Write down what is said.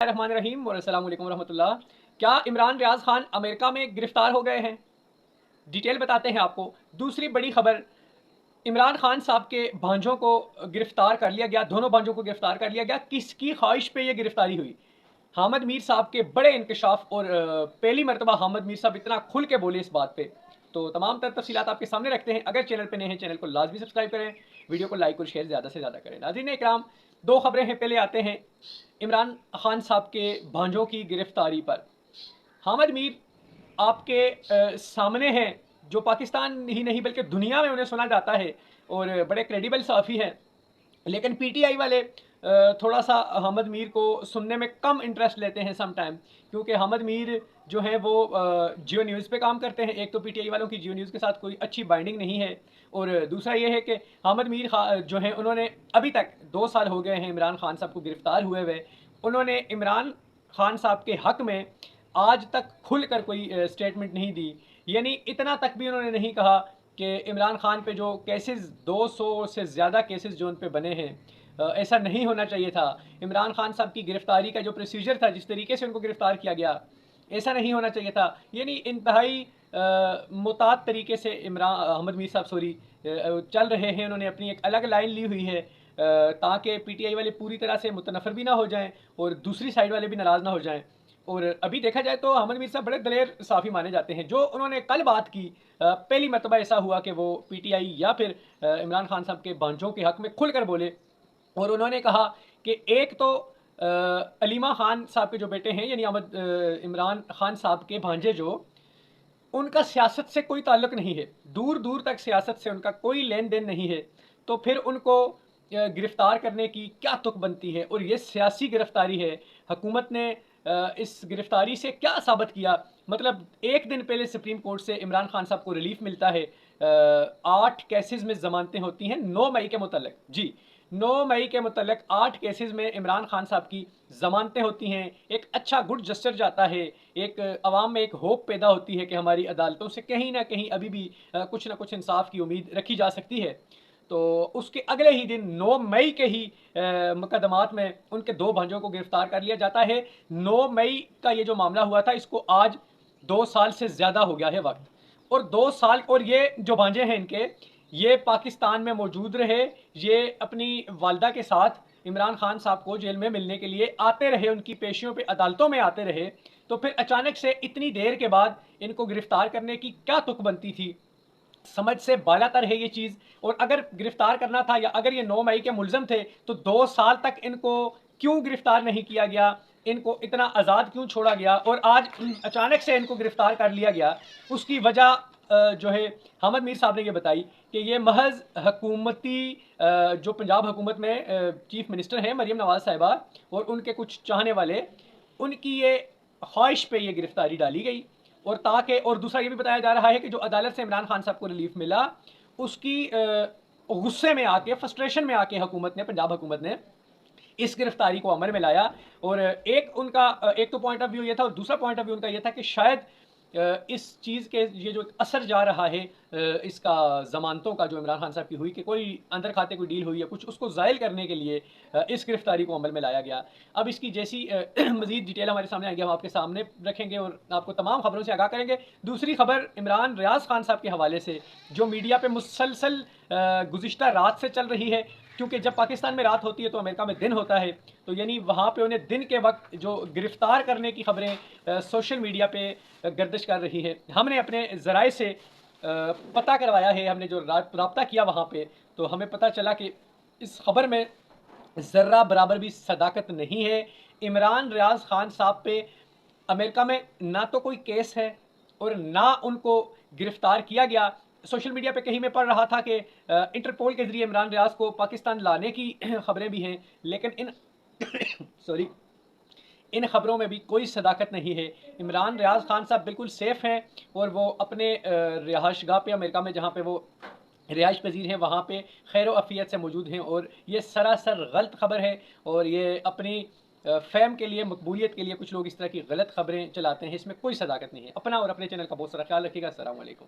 रहमानिर्रहीम और अस्सलाम वालेकुम रहमतुल्लाह। क्या इमरान रियाज खान अमेरिका में गिरफ्तार हो गए हैं? डिटेल बताते हैं आपको। दूसरी बड़ी खबर, इमरान खान साहब के भांजों को गिरफ्तार कर लिया गया। दोनों भांजों को गिरफ्तार कर लिया गया। किसकी ख्वाहिश पे ये गिरफ्तारी हुई? हामिद मीर साहब के बड़े इंकशाफ और पहली मरतबा हामिद मीर साहब इतना खुल के बोले इस बात पे। तो तमाम तर तफसीलात आपके सामने रखते हैं। अगर चैनल पे नए हैं, चैनल को लाजमी सब्सक्राइब करें, वीडियो को लाइक और शेयर ज़्यादा से ज़्यादा करें। नाज़रीन इकराम, दो खबरें हैं। पहले आते हैं इमरान खान साहब के भांजों की गिरफ्तारी पर। हामिद मीर आपके सामने हैं, जो पाकिस्तान ही नहीं बल्कि दुनिया में उन्हें सुना जाता है और बड़े क्रेडिबल सहाफ़ी हैं। लेकिन पीटीआई वाले थोड़ा सा हामिद मीर को सुनने में कम इंटरेस्ट लेते हैं सम टाइम, क्योंकि हामिद मीर जो है वो जियो न्यूज़ पे काम करते हैं। एक तो पीटीआई वालों की जियो न्यूज़ के साथ कोई अच्छी बाइंडिंग नहीं है, और दूसरा ये है कि हामिद मीर जो हैं उन्होंने अभी तक 2 साल हो गए हैं इमरान खान साहब को गिरफ्तार हुए हुए, उन्होंने इमरान खान साहब के हक़ में आज तक खुल कर कोई स्टेटमेंट नहीं दी। यानी इतना तक भी उन्होंने नहीं कहा कि इमरान खान पे जो केसेस 200 से ज़्यादा केसेस जो उन पे बने हैं, ऐसा नहीं होना चाहिए था। इमरान खान साहब की गिरफ्तारी का जो प्रोसीजर था, जिस तरीके से उनको गिरफ्तार किया गया, ऐसा नहीं होना चाहिए था। यानी इंतहाई मुतात तरीके से इमरान अहमद मीर साहब चल रहे हैं। उन्होंने अपनी एक अलग लाइन ली हुई है ताकि पीटीआई वाले पूरी तरह से मुतनफ़र भी ना हो जाएं और दूसरी साइड वाले भी नाराज़ ना हो जाएं। और अभी देखा जाए तो अहमद मीर साहब बड़े दलेर साफ़ी माने जाते हैं। जो उन्होंने कल बात की, पहली मरतबा ऐसा हुआ कि वो पीटीआई या फिर इमरान खान साहब के भांजों के हक़ में खुलकर बोले, और उन्होंने कहा कि एक तो अलीमा खान साहब के जो बेटे हैं, यानी इमरान खान साहब के भांजे, जो उनका सियासत से कोई ताल्लुक नहीं है, दूर दूर तक सियासत से उनका कोई लेन देन नहीं है, तो फिर उनको गिरफ्तार करने की क्या तुक बनती है? और ये सियासी गिरफ्तारी है। हुकूमत ने इस गिरफ्तारी से क्या साबित किया? मतलब एक दिन पहले सुप्रीम कोर्ट से इमरान खान साहब को रिलीफ मिलता है। 8 केसेस में जमानतें होती हैं 9 मई के मुतल्लिक। जी, 9 मई के मुतल्लिक 8 केसेस में इमरान खान साहब की जमानतें होती हैं। एक अच्छा गुड जस्चर जाता है, एक अवाम में एक होप पैदा होती है कि हमारी अदालतों से कहीं ना कहीं अभी भी कुछ ना कुछ इंसाफ की उम्मीद रखी जा सकती है। तो उसके अगले ही दिन 9 मई के ही मुकदमात में उनके दो भांजों को गिरफ्तार कर लिया जाता है। 9 मई का ये जो मामला हुआ था, इसको आज 2 साल से ज़्यादा हो गया है वक्त। और 2 साल, और ये जो भांजे हैं इनके, ये पाकिस्तान में मौजूद रहे। ये अपनी वालदा के साथ इमरान खान साहब को जेल में मिलने के लिए आते रहे, उनकी पेशियों पे अदालतों में आते रहे। तो फिर अचानक से इतनी देर के बाद इनको गिरफ्तार करने की क्या तुक बनती थी? समझ से बालातर है ये चीज़। और अगर गिरफ्तार करना था, या अगर ये 9 मई के मुलजम थे, तो 2 साल तक इनको क्यों गिरफ्तार नहीं किया गया? इनको इतना आज़ाद क्यों छोड़ा गया और आज अचानक से इनको गिरफ्तार कर लिया गया? उसकी वजह जो है हामिद मीर साहब ने ये बताई कि ये महज हकूमती जो पंजाब हुकूमत में चीफ मिनिस्टर हैं मरीम नवाज साहिबा और उनके कुछ चाहने वाले, उनकी ये ख्वाहिश पे ये गिरफ्तारी डाली गई। और ताकि, और दूसरा ये भी बताया जा रहा है कि जो अदालत से इमरान खान साहब को रिलीफ मिला, उसकी गुस्से में आके, फ्रस्ट्रेशन में आके हुकूमत ने, पंजाब हुकूमत ने इस गिरफ्तारी को अमल में लाया। और एक तो पॉइंट ऑफ व्यू ये था, और दूसरा पॉइंट ऑफ व्यू उनका ये था कि शायद इस चीज़ के ये जो असर जा रहा है इसका ज़मानतों का, जो इमरान खान साहब की हुई कि कोई अंदर खाते कोई डील हुई है कुछ, उसको ज़ायल करने के लिए इस गिरफ्तारी को अमल में लाया गया। अब इसकी जैसी मज़ीद डिटेल हमारे सामने आएंगी, हम आपके सामने रखेंगे और आपको तमाम खबरों से आगाह करेंगे। दूसरी खबर इमरान रियाज खान साहब के हवाले से, जो मीडिया पर मुसलसल गुज़िश्ता रात से चल रही है, क्योंकि जब पाकिस्तान में रात होती है तो अमेरिका में दिन होता है, तो यानी वहाँ पे उन्हें दिन के वक्त जो गिरफ्तार करने की खबरें सोशल मीडिया पे गर्दिश कर रही है। हमने अपने ज़राए से पता करवाया है, हमने जो रब्ता किया वहाँ पे, तो हमें पता चला कि इस खबर में ज़र्रा बराबर भी सदाकत नहीं है। इमरान रियाज खान साहब पे अमेरिका में ना तो कोई केस है और ना उनको गिरफ्तार किया गया। सोशल मीडिया पे कहीं मैं पढ़ रहा था कि इंटरपोल के जरिए इमरान रियाज को पाकिस्तान लाने की खबरें भी हैं, लेकिन इन सॉरी, इन खबरों में भी कोई सदाकत नहीं है। इमरान रियाज खान साहब बिल्कुल सेफ़ हैं और वो अपने रिहाइशगाह पे अमेरिका में, जहाँ पे वो रिहाइश पजीर हैं, वहाँ पे खैर अफ़ियत से मौजूद हैं। और ये सरासर गलत खबर है, और ये अपनी फ़ेम के लिए, मकबूलियत के लिए कुछ लोग इस तरह की गलत खबरें चलाते हैं। इसमें कोई सदाकत नहीं है। अपना और अपने चैनल का बहुत सारा ख्याल रखिएगा। अस्सलाम वालेकुम।